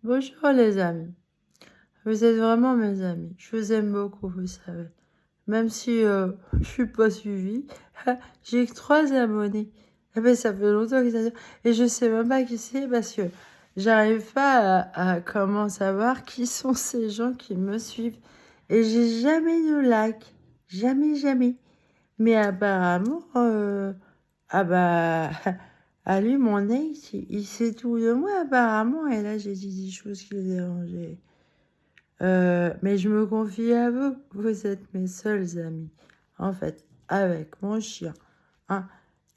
Bonjour les amis, vous êtes vraiment mes amis. Je vous aime beaucoup, vous savez. Même si je suis pas suivie, j'ai que 3 abonnés. Eh ben, ça fait longtemps que ça dure. Et je sais même pas qui c'est parce que j'arrive pas à comment savoir qui sont ces gens qui me suivent. Et j'ai jamais de like. Jamais, jamais. Mais apparemment, ah bah, à lui, mon ex, il sait tout de moi apparemment. Et là, j'ai dit des choses qui le dérangeaient. Mais je me confie à vous. Vous êtes mes seuls amis. En fait, avec mon chien. Hein.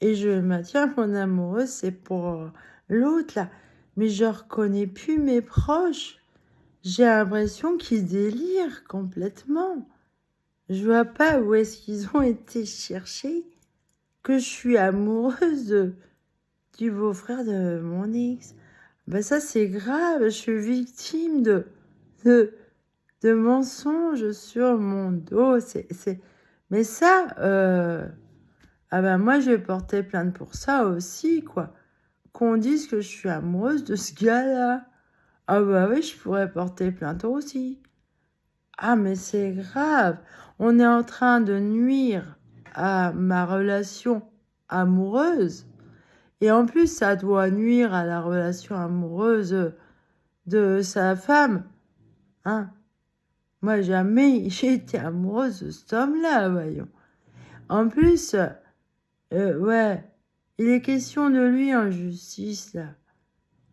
Et je maintiens mon amoureux, c'est pour l'autre là. Mais je reconnais plus mes proches. J'ai l'impression qu'ils délirent complètement. Je vois pas où est-ce qu'ils ont été chercher que je suis amoureuse du beau-frère de mon ex. Ben ça, c'est grave. Je suis victime de, de mensonges sur mon dos. Mais ça, ah ben moi, je vais porter plainte pour ça aussi, quoi. Qu'on dise que je suis amoureuse de ce gars-là. Ah bah oui, je pourrais porter plainte aussi. Ah, mais c'est grave. On est en train de nuire à ma relation amoureuse. Et en plus, ça doit nuire à la relation amoureuse de sa femme. Hein. Moi, jamais j'ai été amoureuse de cet homme-là, voyons. En plus, ouais, il est question de lui en justice, là.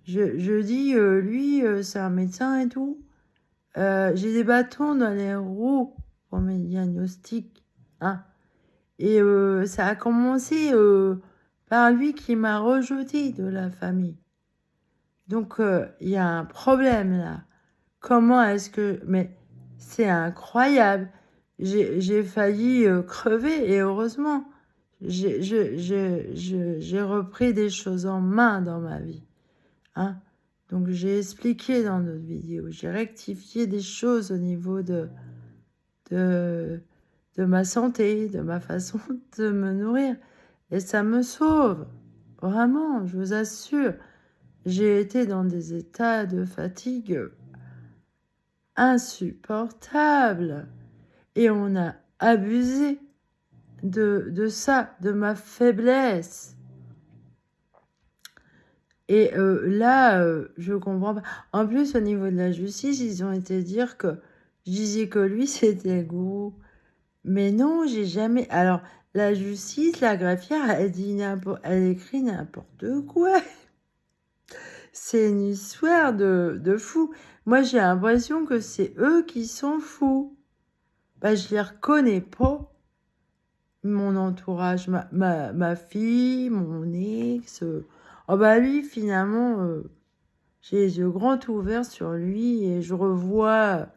Je dis, lui, c'est un médecin et tout. J'ai des bâtons dans les roues pour mes diagnostics. Hein. Et ça a commencé par lui qui m'a rejeté de la famille. Donc, il y a un problème là. Comment est-ce que... Mais c'est incroyable. J'ai failli crever et heureusement, j'ai repris des choses en main dans ma vie. Hein. Donc, j'ai expliqué dans notre vidéo. J'ai rectifié des choses au niveau de, de ma santé, de ma façon de me nourrir. Et ça me sauve. Vraiment, je vous assure. J'ai été dans des états de fatigue insupportables. Et on a abusé de ça, de ma faiblesse. Et là, je comprends pas. En plus, au niveau de la justice, ils ont été dire que je disais que lui, c'était le gourou. Mais non, j'ai jamais... Alors, la justice, la greffière, elle écrit n'importe quoi. C'est une histoire de fou. Moi, j'ai l'impression que c'est eux qui sont fous. Bah, je les reconnais pas. Mon entourage, ma fille, mon ex. Oh bah lui, finalement, j'ai les yeux grands ouverts sur lui et je revois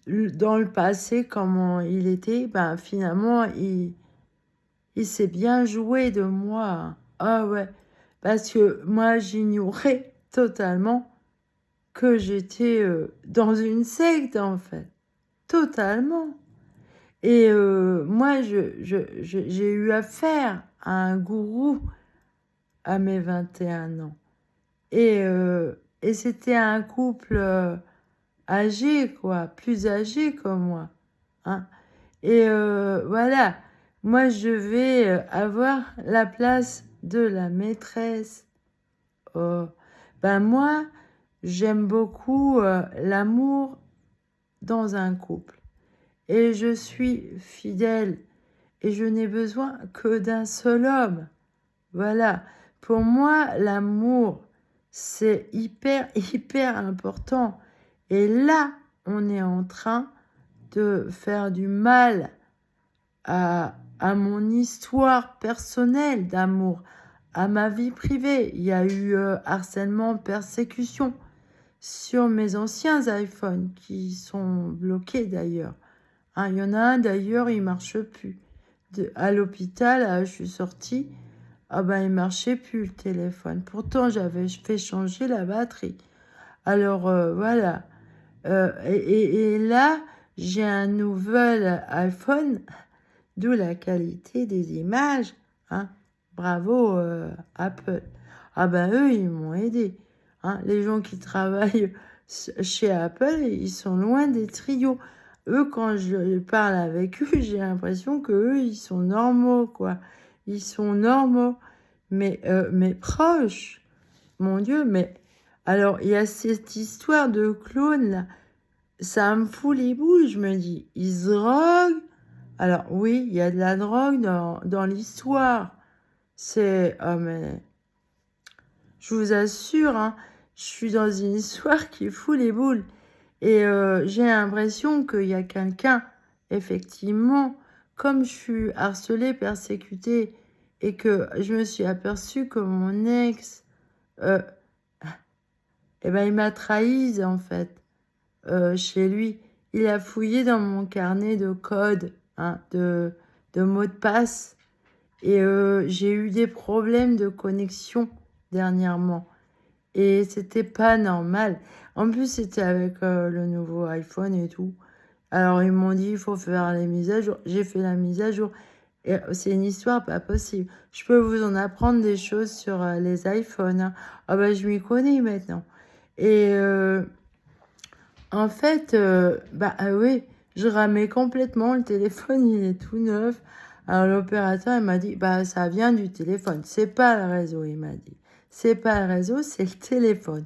dans le passé comment il était. Ben, finalement, il s'est bien joué de moi. Ah ouais, parce que moi, j'ignorais totalement que j'étais dans une secte, en fait. Totalement. Et moi, j'ai eu affaire à un gourou à mes 21 ans. Et c'était un couple âgé, quoi, plus âgé que moi. Hein. Et voilà, moi, je vais avoir la place de la maîtresse. Ben moi, j'aime beaucoup l'amour dans un couple. Et je suis fidèle. Et je n'ai besoin que d'un seul homme. Voilà. Pour moi, l'amour, c'est hyper, hyper important. Et là, on est en train de faire du mal à mon histoire personnelle d'amour, à ma vie privée. Il y a eu harcèlement, persécution sur mes anciens iPhones qui sont bloqués d'ailleurs. Hein, il y en a un d'ailleurs, il marche plus. À l'hôpital, je suis sortie, ah ben il marchait plus le téléphone. Pourtant, j'avais fait changer la batterie. Alors voilà. Et là, j'ai un nouvel iPhone, d'où la qualité des images. Hein. Bravo Apple. Ah ben eux, ils m'ont aidé. hein. Les gens qui travaillent chez Apple, ils sont loin d'être idiots. Eux, quand je parle avec eux, j'ai l'impression qu'eux, ils sont normaux, quoi. Ils sont normaux, mais proches. Mon Dieu, mais alors, il y a cette histoire de clone, là. Ça me fout les boules, je me dis. Ils se droguent. Alors, oui, il y a de la drogue dans l'histoire. C'est... Oh, mais... Je vous assure, hein, je suis dans une histoire qui fout les boules. Et j'ai l'impression qu'il y a quelqu'un, effectivement, comme je suis harcelée, persécutée, et que je me suis aperçue que mon ex, euh, eh ben, il m'a trahise, en fait, chez lui. Il a fouillé dans mon carnet de code, hein, de mots de passe, et j'ai eu des problèmes de connexion dernièrement. Et c'était pas normal. En plus, c'était avec le nouveau iPhone et tout. Alors, ils m'ont dit, il faut faire les mises à jour. J'ai fait la mise à jour. Et c'est une histoire pas possible. Je peux vous en apprendre des choses sur les iPhones, hein. Ah bah, je m'y connais maintenant. Et en fait, bah oui, je ramais complètement. Le téléphone, il est tout neuf. Alors, l'opérateur, il m'a dit, bah, ça vient du téléphone. C'est pas le réseau, il m'a dit. C'est pas le réseau, c'est le téléphone.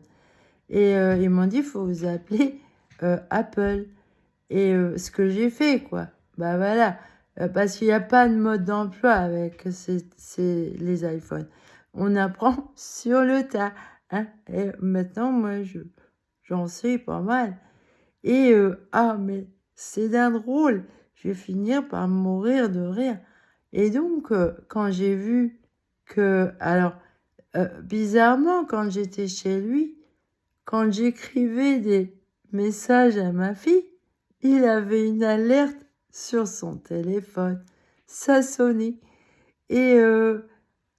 Et ils m'ont dit, il faut vous appeler Apple. Et ce que j'ai fait, quoi. Bah voilà. Parce qu'il n'y a pas de mode d'emploi avec les iPhones. On apprend sur le tas, hein. Et maintenant, moi, j'en sais pas mal. Et ah, mais c'est d'un drôle. Je vais finir par mourir de rire. Et donc, quand j'ai vu que... Alors, bizarrement, quand j'étais chez lui, quand j'écrivais des messages à ma fille, il avait une alerte sur son téléphone. Ça sonnait. Et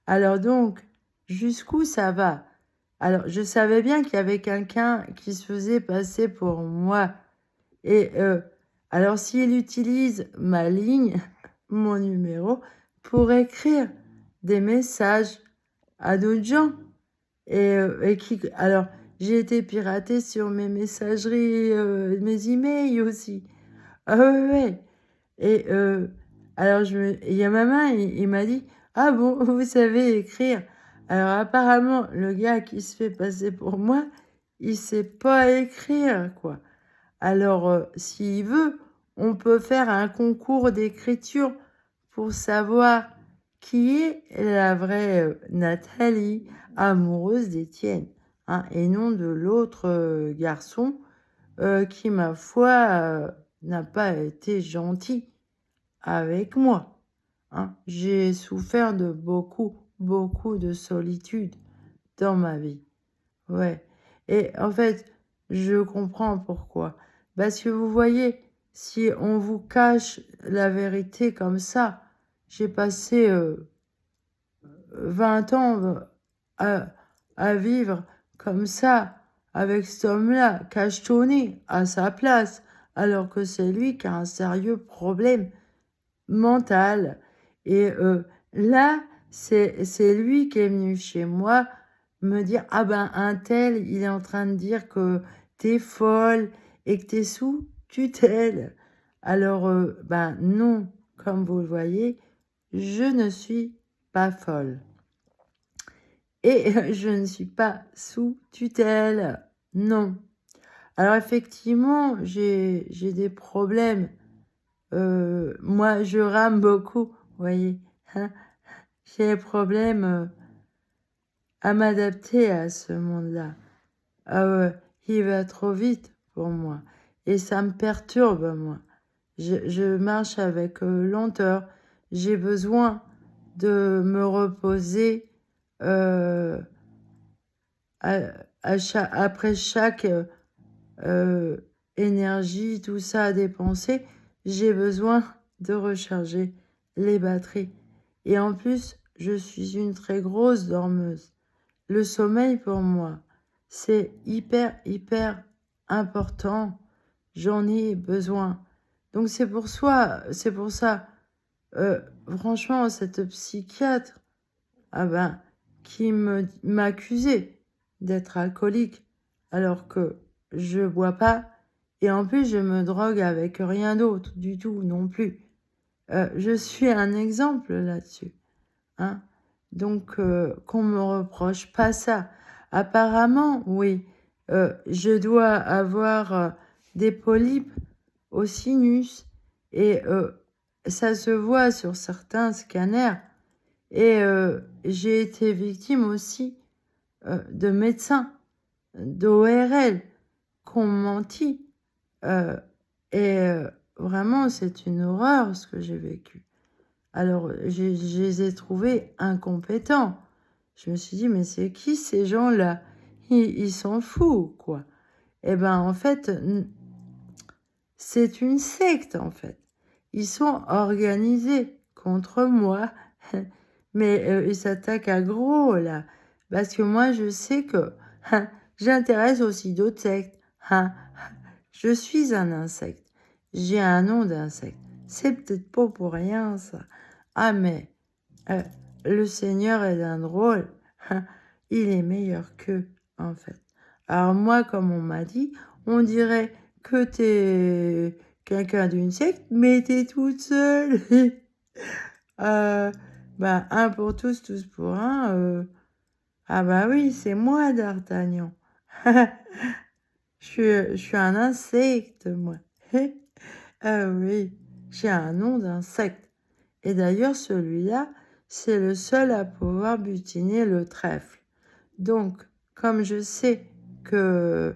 alors donc, jusqu'où ça va? Alors, je savais bien qu'il y avait quelqu'un qui se faisait passer pour moi. Et alors, s'il utilise ma ligne, mon numéro, pour écrire des messages à d'autres gens, et qui... Alors, j'ai été piratée sur mes messageries, mes emails aussi. Ah ouais, ouais. Et alors, il y a ma main, il m'a dit, ah bon, vous savez écrire. Alors, apparemment, le gars qui se fait passer pour moi, il sait pas écrire, quoi. Alors, s'il veut, on peut faire un concours d'écriture pour savoir qui est la vraie Nathalie, amoureuse d'Étienne, hein, et non de l'autre garçon qui, ma foi, n'a pas été gentil avec moi, hein. J'ai souffert de beaucoup, beaucoup de solitude dans ma vie. Ouais. Et en fait, je comprends pourquoi. Parce que vous voyez, si on vous cache la vérité comme ça, j'ai passé 20 ans à, à vivre comme ça, avec cet homme-là, cachetonné à sa place, alors que c'est lui qui a un sérieux problème mental. Et là, c'est lui qui est venu chez moi me dire, ah ben un tel, il est en train de dire que t'es folle et que t'es sous tutelle. Alors, ben non, comme vous le voyez, je ne suis pas folle. Et je ne suis pas sous tutelle, non. Alors effectivement, j'ai des problèmes. Moi, je rame beaucoup, vous voyez, hein. J'ai des problèmes à m'adapter à ce monde-là. Ah ouais, il va trop vite pour moi. Et ça me perturbe, moi. Je marche avec lenteur. J'ai besoin de me reposer euh, après chaque énergie, tout ça à dépenser. J'ai besoin de recharger les batteries. Et en plus, je suis une très grosse dormeuse. Le sommeil pour moi, c'est hyper, hyper important. J'en ai besoin. Donc c'est pour ça, franchement, cette psychiatre, ah ben, qui m'accusait d'être alcoolique, alors que je bois pas et en plus je me drogue avec rien d'autre du tout non plus. Je suis un exemple là-dessus, hein. Donc qu'on me reproche pas ça. Apparemment, oui, je dois avoir, des polypes au sinus et ça se voit sur certains scanners et j'ai été victime aussi, de médecins, d'ORL qu'on menti, heu et vraiment c'est une horreur ce que j'ai vécu. Alors, je les ai trouvés incompétents. Je me suis dit: «Mais c'est qui ces gens-là? Ils sont fous, quoi». Et ben, en fait, c'est une secte, en fait. Ils sont organisés contre moi, mais ils s'attaquent à gros, là. Parce que moi, je sais que j'intéresse aussi d'autres sectes. Je suis un insecte. J'ai un nom d'insecte. C'est peut-être pas pour rien, ça. Ah, mais Heu, le Seigneur est d'un drôle, il est meilleur qu'eux, en fait. Alors moi, comme on m'a dit, on dirait que t'es quelqu'un d'une secte, mais t'es toute seule. Heu, Bah, un pour tous pour un, ah bah oui, c'est moi d'Artagnan. Je suis un insecte, moi. Ah oui, j'ai un nom d'insecte. Et d'ailleurs, celui-là, c'est le seul à pouvoir butiner le trèfle. Donc, comme je sais que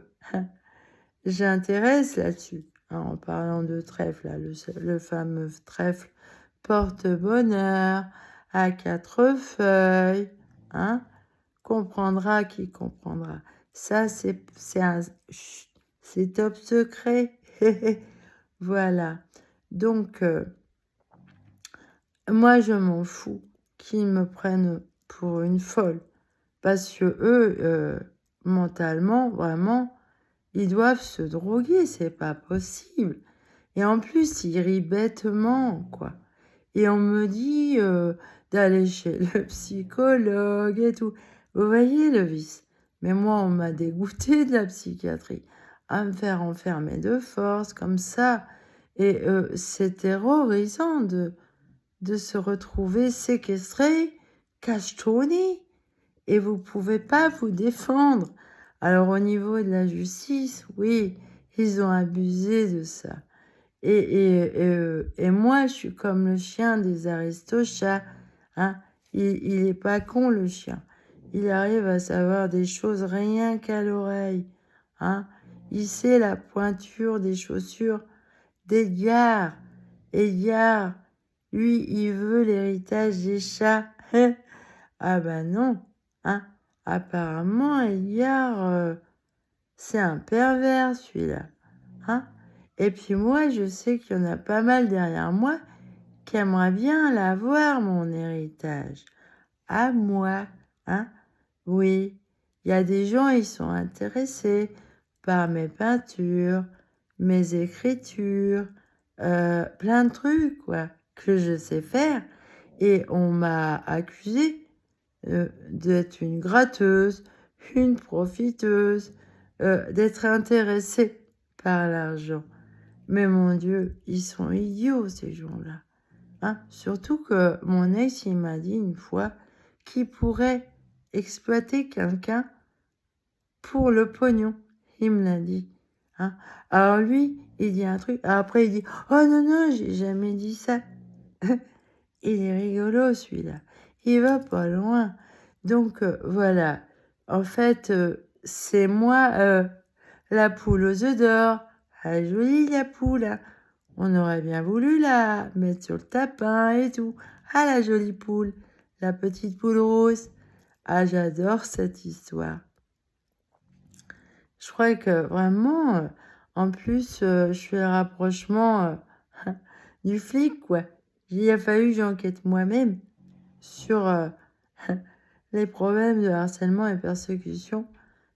j'intéresse là-dessus, hein, en parlant de trèfle, là, le fameux trèfle porte-bonheur à 4 feuilles, hein, comprendra qui comprendra. Ça, chut, c'est top secret. Voilà. Donc, moi, je m'en fous qu'ils me prennent pour une folle parce que eux, mentalement, vraiment, ils doivent se droguer, c'est pas possible et en plus, ils rient bêtement, quoi et on me dit, d'aller chez le psychologue et tout. Vous voyez le vice? Mais moi, on m'a dégoûtée de la psychiatrie, à me faire enfermer de force comme ça et c'est terrorisant de se retrouver séquestré, cachetonné et vous pouvez pas vous défendre. Alors au niveau de la justice, oui, ils ont abusé de ça. Et moi, je suis comme le chien des Aristochats, hein. Il est pas con, le chien. Il arrive à savoir des choses rien qu'à l'oreille, hein. Il sait la pointure des chaussures d'Edgar. Edgar, lui, il veut l'héritage des chats. Ah bah non, hein. Apparemment, Edgar, c'est un pervers, celui-là, hein. Et puis moi, je sais qu'il y en a pas mal derrière moi qui aimeraient bien l'avoir, mon héritage. À moi, hein. Oui, il y a des gens, ils sont intéressés par mes peintures, mes écritures, plein de trucs, quoi, que je sais faire. Et on m'a accusée d'être une gratteuse, une profiteuse, d'être intéressée par l'argent. Mais mon Dieu, ils sont idiots, ces gens-là, hein. Surtout que mon ex, il m'a dit une fois qu'il pourrait exploiter quelqu'un pour le pognon. Il me l'a dit, hein. Alors lui, il dit un truc, après il dit: «Oh non, non, j'ai jamais dit ça». Il est rigolo celui-là. Il va pas loin. Donc voilà. En fait, c'est moi, la poule aux œufs d'or. Ah jolie la poule, hein. On aurait bien voulu la mettre sur le tapin et tout. Ah la jolie poule, la petite poule rose. Ah j'adore cette histoire. Je crois que vraiment, en plus, je fais le rapprochement, du flic, quoi. Il a fallu que j'enquête moi-même sur, les problèmes de harcèlement et persécution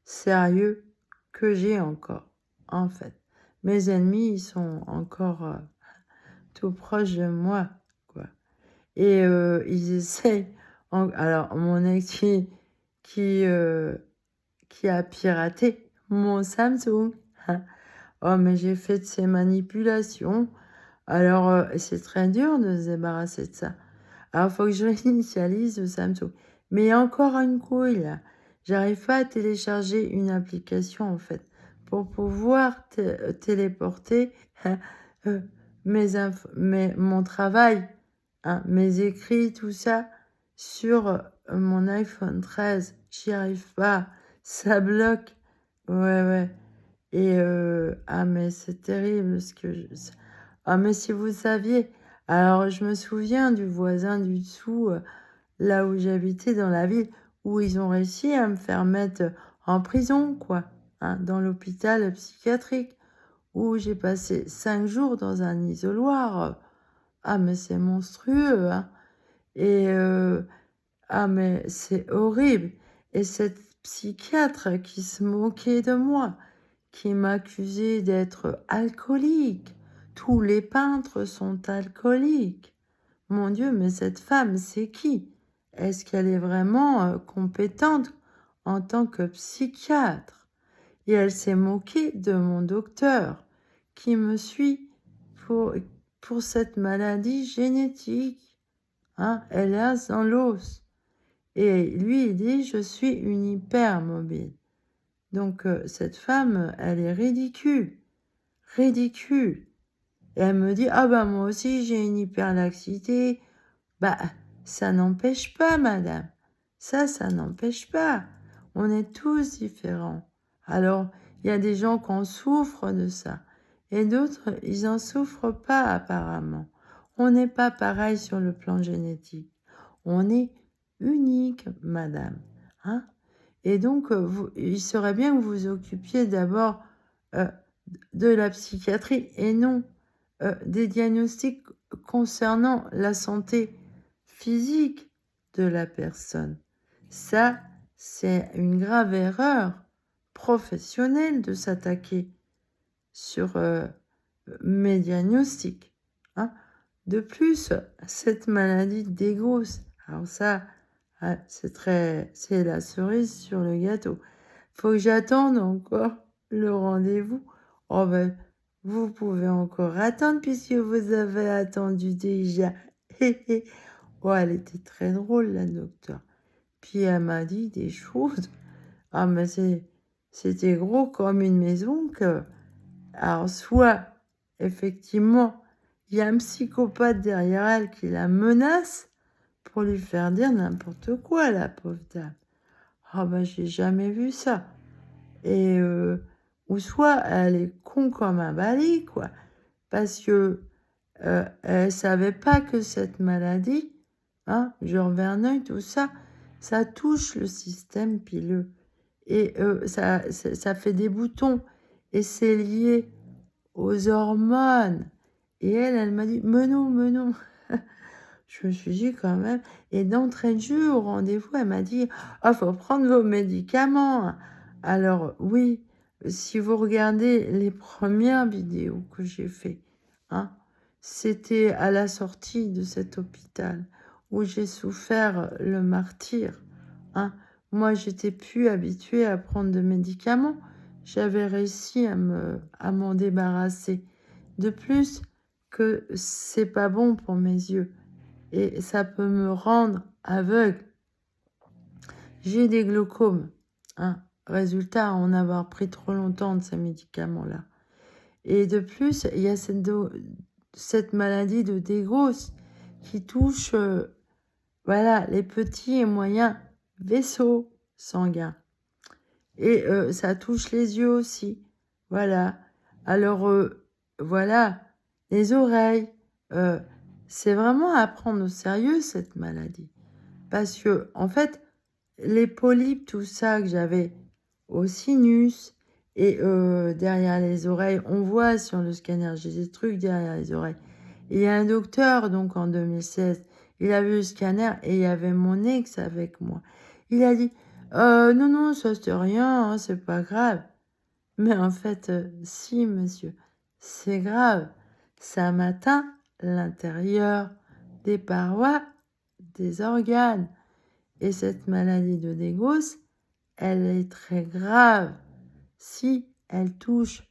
sérieux que j'ai encore, en fait. Mes ennemis, ils sont encore, tout proches de moi, quoi et ils essayent alors mon ex qui, qui a piraté mon Samsung. Oh, mais j'ai fait de ces manipulations. Alors, c'est très dur de se débarrasser de ça. Alors, il faut que je réinitialise le Samsung. Mais il y a encore une couille, là. J'arrive pas à télécharger une application, en fait, pour pouvoir téléporter euh, mon travail, hein, mes écrits, tout ça, sur mon iPhone 13. J'y arrive pas. Ça bloque. Ouais, ouais. Et ah, mais c'est terrible ce que ah, mais si vous saviez. Alors, je me souviens du voisin du dessous, là où j'habitais dans la ville, où ils ont réussi à me faire mettre en prison, quoi, hein, dans l'hôpital psychiatrique, où j'ai passé 5 jours dans un isoloir. Ah, mais c'est monstrueux, hein. Et ah, mais c'est horrible. Et cette psychiatre qui se moquait de moi, qui m'accusait d'être alcoolique. Tous les peintres sont alcooliques. Mon Dieu, mais cette femme, c'est qui? Est-ce qu'elle est vraiment compétente en tant que psychiatre? Et elle s'est moquée de mon docteur qui me suit pour, pour cette maladie génétique. Hein? Elle est dans l'os. Et lui, il dit, je suis une hypermobile. Donc, cette femme, elle est ridicule. Ridicule. Et elle me dit, ah bah moi aussi, j'ai une hyperlaxité. Bah, ça n'empêche pas, madame. Ça n'empêche pas. On est tous différents. Alors, il y a des gens qui en souffrent de ça. Et d'autres, ils n'en souffrent pas, apparemment. On n'est pas pareil sur le plan génétique. On est unique, madame. Hein? Et donc, il serait bien que vous vous occupiez d'abord euh, de la psychiatrie et non des diagnostics concernant la santé physique de la personne. Ça, c'est une grave erreur professionnelle de s'attaquer sur mes diagnostics. Hein. De plus, cette maladie des grosses, alors ça, c'est la cerise sur le gâteau. Faut que j'attende encore le rendez-vous. Oh ben, vous pouvez encore attendre puisque vous avez attendu déjà. Oh, elle était très drôle, la docteure. Puis elle m'a dit des choses. Ah, mais c'était gros comme une maison que... Alors, soit, effectivement, il y a un psychopathe derrière elle qui la menace pour lui faire dire n'importe quoi, la pauvre dame. Ah, ben, j'ai jamais vu ça. Et... ou soit elle est con comme un balai, quoi. Parce que elle savait pas que cette maladie, hein, genre Verneuil, tout ça, ça touche le système pileux. Et ça fait des boutons. Et c'est lié aux hormones. Et elle m'a dit, mais non, mais non. Je me suis dit quand même. Et d'entrée de jeu, au rendez-vous, elle m'a dit, ah, faut prendre vos médicaments. Alors oui, si vous regardez les premières vidéos que j'ai fait, hein, c'était à la sortie de cet hôpital où j'ai souffert le martyre. Hein. Moi, j'étais plus habituée à prendre de médicaments. J'avais réussi à m'en débarrasser. De plus que c'est pas bon pour mes yeux et ça peut me rendre aveugle. J'ai des glaucomes. Hein. Résultat, en avoir pris trop longtemps de ces médicaments-là. Et de plus, il y a cette maladie de dégrosse qui touche voilà, les petits et moyens vaisseaux sanguins. Et ça touche les yeux aussi. Voilà. Alors, voilà, les oreilles. C'est vraiment à prendre au sérieux, cette maladie. Parce que, en fait, les polypes, tout ça que j'avais au sinus et derrière les oreilles, on voit sur le scanner, j'ai des trucs derrière les oreilles. Il y a un docteur, donc en 2016, il a vu le scanner et il y avait mon ex avec moi. Il a dit, non, non, ça c'est rien, hein, c'est pas grave. Mais en fait, si, monsieur, c'est grave. Ça m'atteint l'intérieur des parois des organes. Et cette maladie de Dégos, elle est très grave si elle touche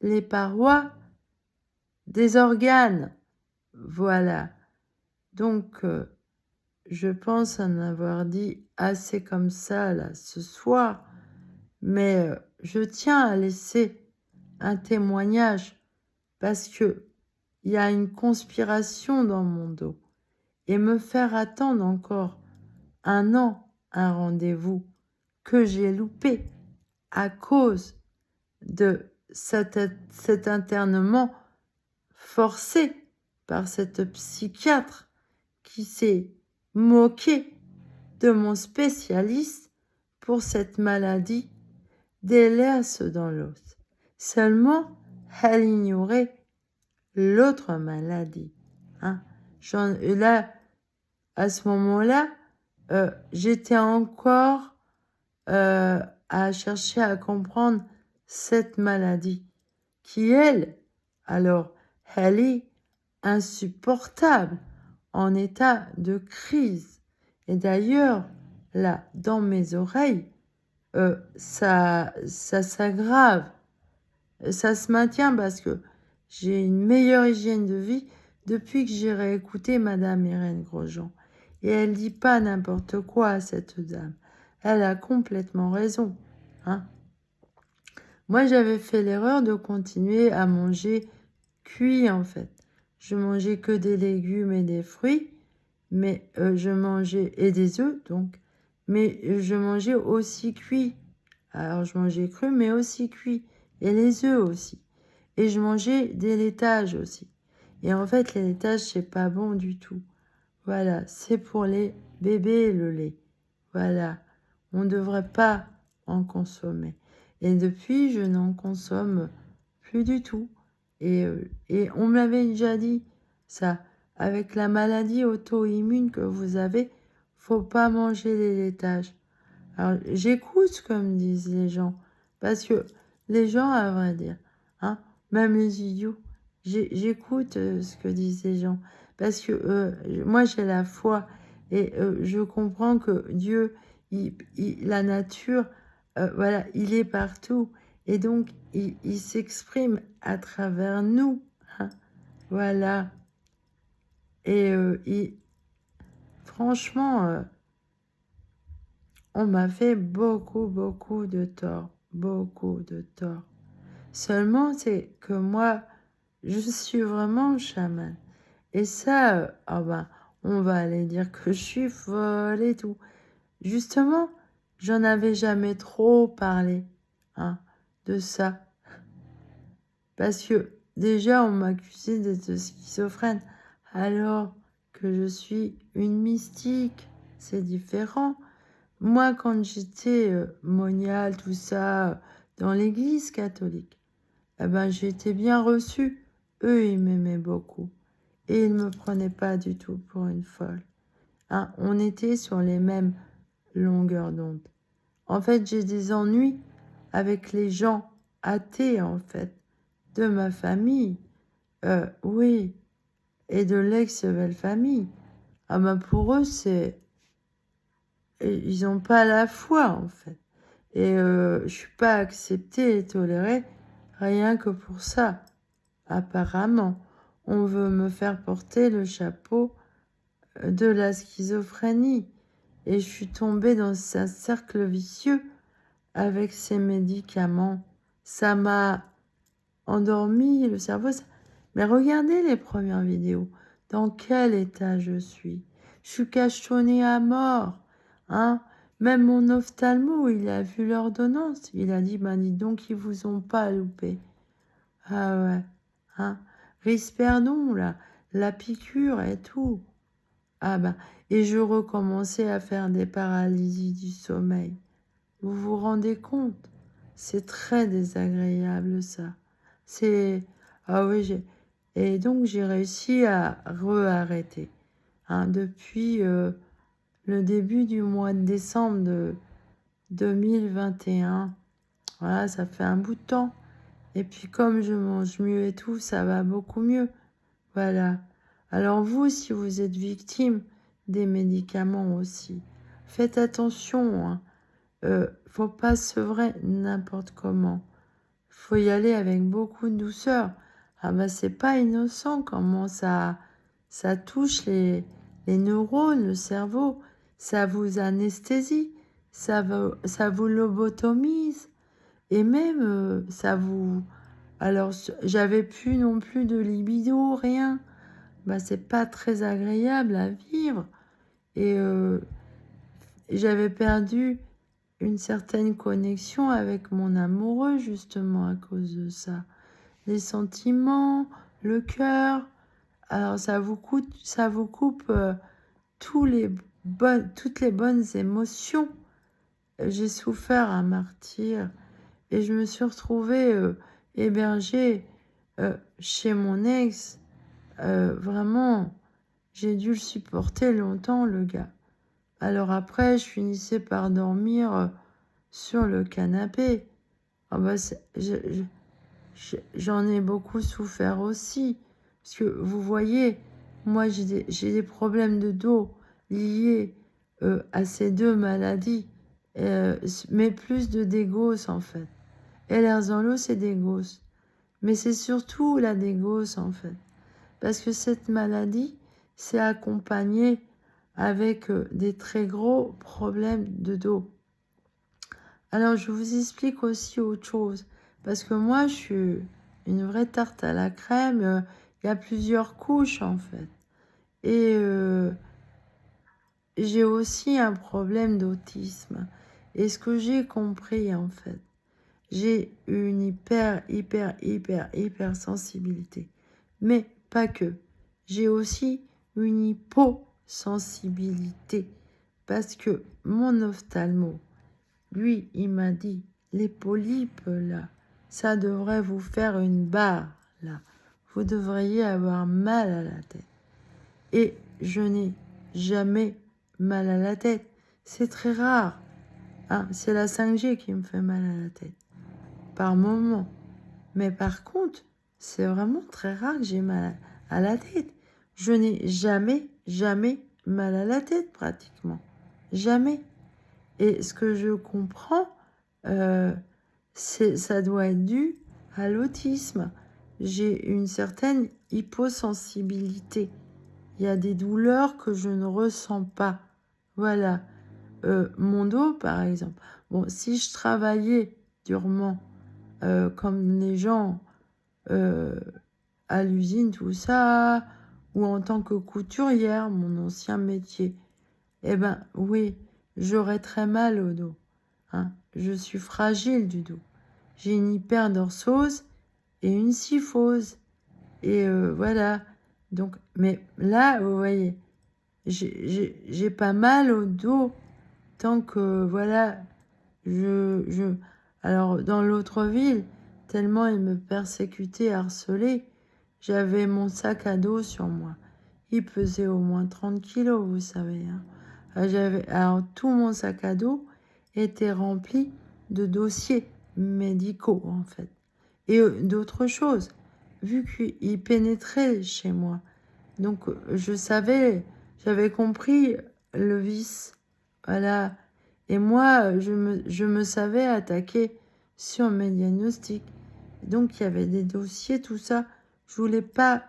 les parois des organes. Voilà. Donc, je pense en avoir dit assez comme ça, là, ce soir. Mais je tiens à laisser un témoignage parce que il y a une conspiration dans mon dos. Et me faire attendre encore 1 an un rendez-vous que j'ai loupé à cause de cet internement forcé par cette psychiatre qui s'est moquée de mon spécialiste pour cette maladie des lerces dans l'os. Seulement, elle ignorait l'autre maladie. Hein. Là, à ce moment-là, j'étais encore à chercher à comprendre cette maladie qui, elle, alors, elle est insupportable, en état de crise. Et d'ailleurs, là, dans mes oreilles, ça s'aggrave. Ça se maintient parce que j'ai une meilleure hygiène de vie depuis que j'ai réécouté Madame Irène Grosjean. Et elle dit pas n'importe quoi à cette dame. Elle a complètement raison. Hein. Moi, j'avais fait l'erreur de continuer à manger cuit, en fait. Je mangeais que des légumes et des fruits, mais je mangeais, et des œufs, donc, mais je mangeais aussi cuit. Alors, je mangeais cru, mais aussi cuit, et les œufs aussi. Et je mangeais des laitages aussi. Et en fait, les laitages, c'est pas bon du tout. Voilà, c'est pour les bébés, le lait. Voilà, on ne devrait pas en consommer. Et depuis, je n'en consomme plus du tout. Et on me l'avait déjà dit, ça, avec la maladie auto-immune que vous avez, faut pas manger les laitages. Alors, j'écoute ce que me disent les gens, parce que les gens, à vrai dire, hein, même les idiots, j'écoute ce que disent les gens, parce que moi, j'ai la foi, et je comprends que Dieu, la nature, voilà, il est partout, et donc, il s'exprime à travers nous, hein, voilà. Et franchement, on m'a fait beaucoup, beaucoup de tort. Beaucoup de tort. Seulement, c'est que moi, je suis vraiment chaman. Et ça, ah ben, on va aller dire que je suis folle et tout. Justement, j'en avais jamais trop parlé, hein, de ça. Parce que déjà, on m'accusait d'être schizophrène, alors que je suis une mystique. C'est différent. Moi, quand j'étais moniale, tout ça, dans l'église catholique, eh ben, j'ai été bien reçue. Eux, ils m'aimaient beaucoup. Et ils ne me prenaient pas du tout pour une folle. Hein, on était sur les mêmes longueurs d'onde. En fait, j'ai des ennuis avec les gens athées, en fait, de ma famille. Oui, et de l'ex-belle famille. Ah ben, pour eux, c'est... Ils n'ont pas la foi, en fait. Et je suis pas acceptée et tolérée rien que pour ça. Apparemment, on veut me faire porter le chapeau de la schizophrénie. Et je suis tombée dans un cercle vicieux avec ces médicaments. Ça m'a endormi le cerveau. Mais regardez les premières vidéos. Dans quel état je suis? Je suis cachonnée à mort. Hein? Même mon ophtalmo, il a vu l'ordonnance. Il a dit, ben dis donc, ils vous ont pas loupé. Ah ouais. Hein? Risperdon, là, la piqûre et tout. Ah ben, et je recommençais à faire des paralysies du sommeil. Vous vous rendez compte? C'est très désagréable, ça. C'est... Ah oui, et donc j'ai réussi à re-arrêter. Hein, depuis le début du mois de décembre de 2021. Voilà, ça fait un bout de temps. Et puis comme je mange mieux et tout, ça va beaucoup mieux. Voilà. Alors vous, si vous êtes victime des médicaments aussi, faites attention. Hein. faut pas sevrer n'importe comment. Faut y aller avec beaucoup de douceur. Ah bah, c'est pas innocent comment ça touche les neurones, le cerveau. Ça vous anesthésie, ça vous lobotomise. Et même, ça vous... Alors, j'avais plus non plus de libido, rien. Bah, c'est pas très agréable à vivre. Et j'avais perdu une certaine connexion avec mon amoureux, justement, à cause de ça. Les sentiments, le cœur. Alors, ça vous coupe toutes les bonnes émotions. J'ai souffert un martyre et je me suis retrouvée hébergée chez mon ex. Vraiment, j'ai dû le supporter longtemps, le gars. Alors après, je finissais par dormir sur le canapé. Ah bah, j'en ai beaucoup souffert aussi. Parce que vous voyez, moi j'ai des problèmes de dos liés à ces deux maladies. Mais plus de dégos en fait. Ehlers-Danlos, c'est dégos. Mais c'est surtout la dégos en fait. Parce que cette maladie s'est accompagnée avec des très gros problèmes de dos. Alors, je vous explique aussi autre chose. Parce que moi, je suis une vraie tarte à la crème. Il y a plusieurs couches, en fait. Et j'ai aussi un problème d'autisme. Et ce que j'ai compris, en fait, j'ai une hyper sensibilité. Mais pas que. J'ai aussi une hyposensibilité. Parce que mon ophtalmo, lui, il m'a dit, les polypes, là, ça devrait vous faire une barre, là. Vous devriez avoir mal à la tête. Et je n'ai jamais mal à la tête. C'est très rare. Hein, c'est la 5G qui me fait mal à la tête. Par moment. Mais par contre, c'est vraiment très rare que j'ai mal à la tête. Je n'ai jamais mal à la tête, pratiquement. Jamais. Et ce que je comprends, ça doit être dû à l'autisme. J'ai une certaine hyposensibilité. Il y a des douleurs que je ne ressens pas. Voilà. Mon dos, par exemple. Bon, si je travaillais durement, comme les gens à l'usine, tout ça, ou en tant que couturière, mon ancien métier, eh ben oui, j'aurais très mal au dos. Hein. Je suis fragile du dos. J'ai une hyperdorsose et une syphose. Et voilà. Donc, mais là, vous voyez, j'ai pas mal au dos tant que, voilà, alors, dans l'autre ville, tellement ils me persécutaient, harcelaient, j'avais mon sac à dos sur moi. Il pesait au moins 30 kilos, vous savez. Hein. Alors, tout mon sac à dos était rempli de dossiers médicaux, en fait. Et d'autres choses, vu qu'ils pénétraient chez moi. Donc, je savais, j'avais compris le vice. Voilà. Et moi, je me savais attaquer sur mes diagnostics. Donc, il y avait des dossiers, tout ça. Je voulais pas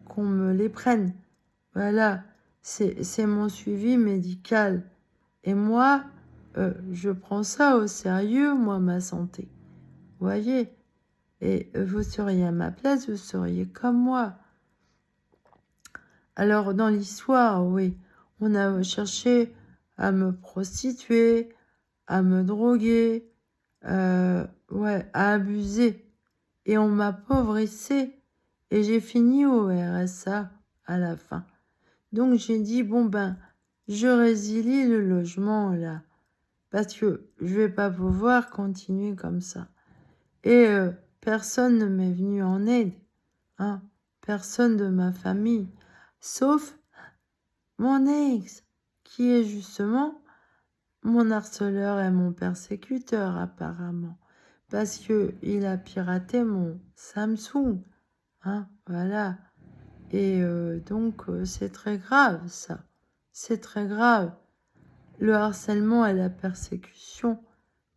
qu'on me les prenne. Voilà. C'est mon suivi médical. Et moi, je prends ça au sérieux, moi, ma santé. Vous voyez? Et vous seriez à ma place, vous seriez comme moi. Alors, dans l'histoire, oui, on a cherché à me prostituer, à me droguer, ouais, à abuser. Et on m'appauvrissait. Et j'ai fini au RSA à la fin. Donc j'ai dit, bon ben, je résilie le logement là. Parce que je vais pas pouvoir continuer comme ça. Et personne ne m'est venu en aide. Hein, personne de ma famille. Sauf mon ex, qui est justement mon harceleur et mon persécuteur apparemment, parce que il a piraté mon Samsung, hein, voilà. Et donc c'est très grave ça, c'est très grave. le harcèlement et la persécution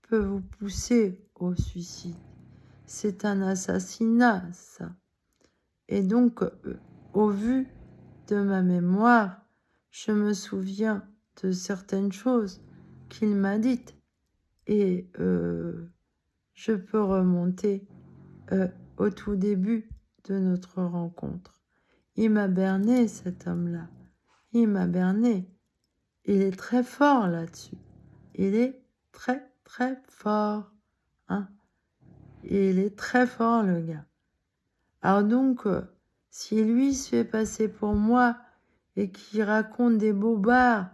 peuvent vous pousser au suicide. C'est un assassinat, ça. Et donc, au vu de ma mémoire, je me souviens de certaines choses qu'il m'a dites. Et je peux remonter au tout début de notre rencontre. Il m'a berné, cet homme-là. Il m'a berné. Il est très fort là-dessus. Il est très, très fort. Hein. Il est très fort, le gars. Alors donc, si lui se fait passer pour moi et qu'il raconte des bobards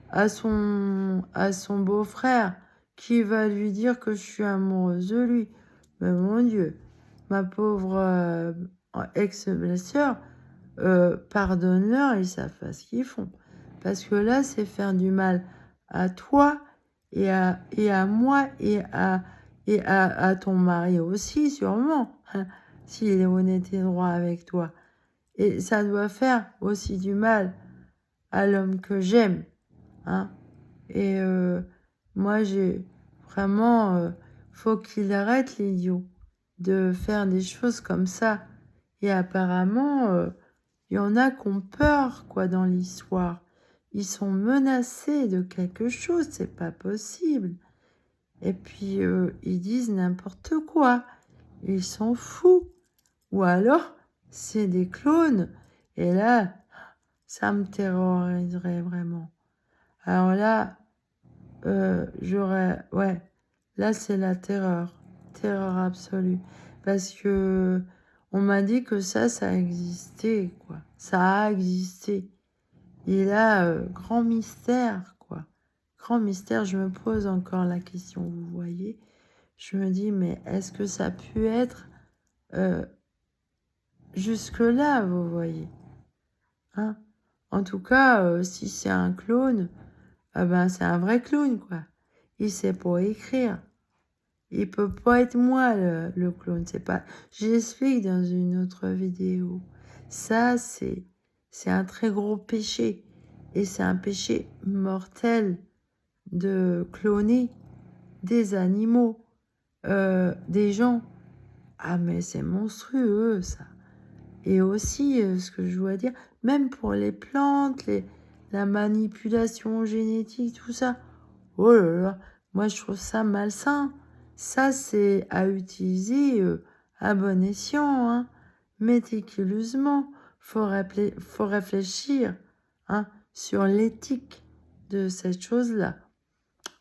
à son beau-frère qui va lui dire que je suis amoureuse de lui, mais mon Dieu, ma pauvre ex-blessure, pardonne-leur, ils savent pas ce qu'ils font. Parce que là, c'est faire du mal à toi et à moi et à ton mari aussi, sûrement, hein, s'il est honnête et droit avec toi. Et ça doit faire aussi du mal à l'homme que j'aime. Hein. Et moi, j'ai vraiment... faut qu'il arrête, l'idiot, de faire des choses comme ça. Et apparemment, il y en a qui ont peur, quoi, dans l'histoire. Ils sont menacés de quelque chose, c'est pas possible. Et puis, ils disent n'importe quoi. Ils s'en foutent. Ou alors, c'est des clones. Et là, ça me terroriserait vraiment. Alors là, j'aurais... Ouais, là, c'est la terreur. Terreur absolue. Parce que on m'a dit que ça a existé, quoi. Ça a existé. Et là, grand mystère, quoi. Grand mystère, je me pose encore la question, vous voyez. Je me dis, mais est-ce que ça a pu être jusque-là, vous voyez. Hein. En tout cas, si c'est un clone, ben c'est un vrai clone, quoi. Il sait pas écrire. Il peut pas être moi, le clone. C'est pas... J'explique dans une autre vidéo. Ça, c'est un très gros péché. Et c'est un péché mortel de cloner des animaux, des gens. Ah, mais c'est monstrueux, ça. Et aussi, ce que je dois dire, même pour les plantes, la manipulation génétique, tout ça. Oh là là, moi je trouve ça malsain. Ça, c'est à utiliser à bon escient, hein, méticuleusement. Faut réfléchir hein, sur l'éthique de cette chose-là.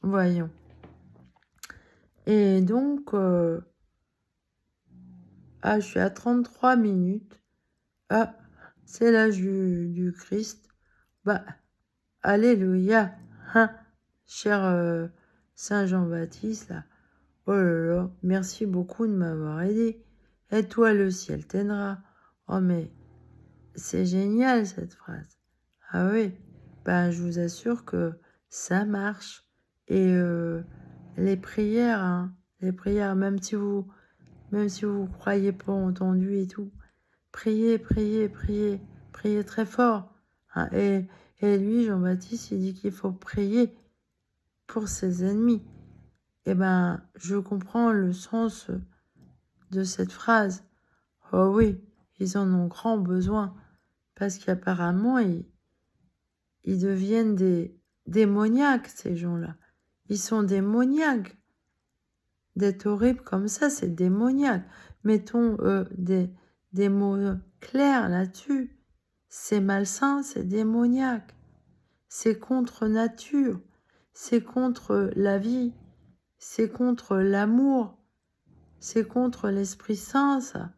Voyons. Et donc, je suis à 33 minutes. Ah, c'est l'âge du Christ. Bah, alléluia, hein, cher Saint Jean-Baptiste, là. Oh là là, merci beaucoup de m'avoir aidé. Et toi, le ciel t'aidera. Oh, mais c'est génial, cette phrase. Ah oui, ben, je vous assure que ça marche. Et les prières, hein, les prières, même si vous croyez pas entendu et tout, priez, priez, priez, priez très fort. Hein, et lui, Jean-Baptiste, il dit qu'il faut prier pour ses ennemis. Eh ben, je comprends le sens de cette phrase. Oh oui, ils en ont grand besoin. Parce qu'apparemment, ils deviennent des démoniaques, ces gens-là. Ils sont démoniaques. D'être horrible comme ça, c'est démoniaque. Mettons des mots clairs là-dessus. C'est malsain, c'est démoniaque. C'est contre nature. C'est contre la vie. C'est contre l'amour. C'est contre l'Esprit Saint, ça.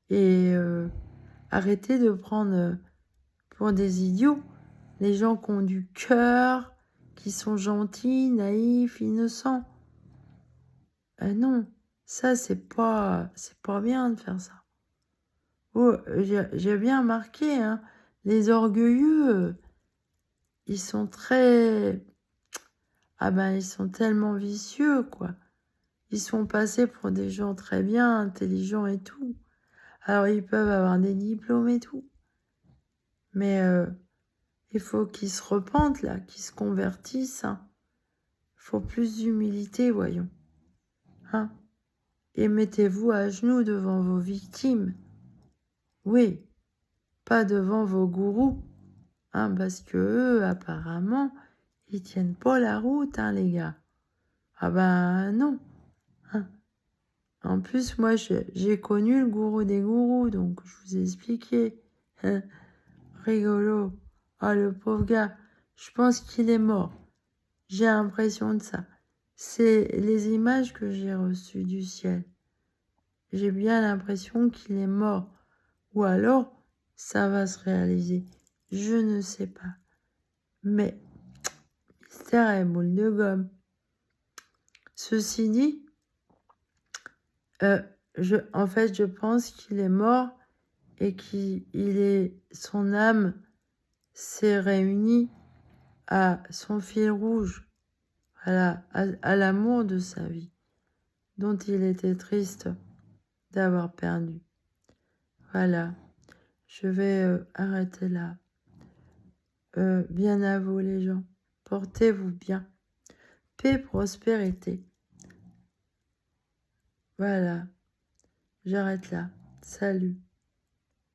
Et arrêtez de prendre pour des idiots les gens qui ont du cœur, qui sont gentils, naïfs, innocents. Non, ça, c'est pas bien de faire ça. Oh, j'ai bien remarqué, hein, les orgueilleux, ils sont très... Ah ben, ils sont tellement vicieux, quoi. Ils sont passés pour des gens très bien, intelligents et tout. Alors, ils peuvent avoir des diplômes et tout. Mais Il faut qu'ils se repentent, là, qu'ils se convertissent. Hein. Il faut plus d'humilité, voyons. Hein. Et mettez-vous à genoux devant vos victimes. Oui, pas devant vos gourous. Hein, parce que eux, apparemment, ils tiennent pas la route, hein, les gars. Ah ben non. Hein. En plus, moi, j'ai connu le gourou des gourous, donc je vous ai expliqué. Hein. Rigolo. Ah, le pauvre gars, je pense qu'il est mort. J'ai l'impression de ça. C'est les images que j'ai reçues du ciel. J'ai bien l'impression qu'il est mort. Ou alors, ça va se réaliser. Je ne sais pas. Mais, mystère et boule de gomme. Ceci dit, en fait, je pense qu'il est mort et son âme s'est réunie à son fil rouge, à l'amour de sa vie, dont il était triste d'avoir perdu. Voilà, je vais arrêter là. Bien à vous les gens, portez-vous bien. Paix, prospérité. Voilà, j'arrête là. Salut.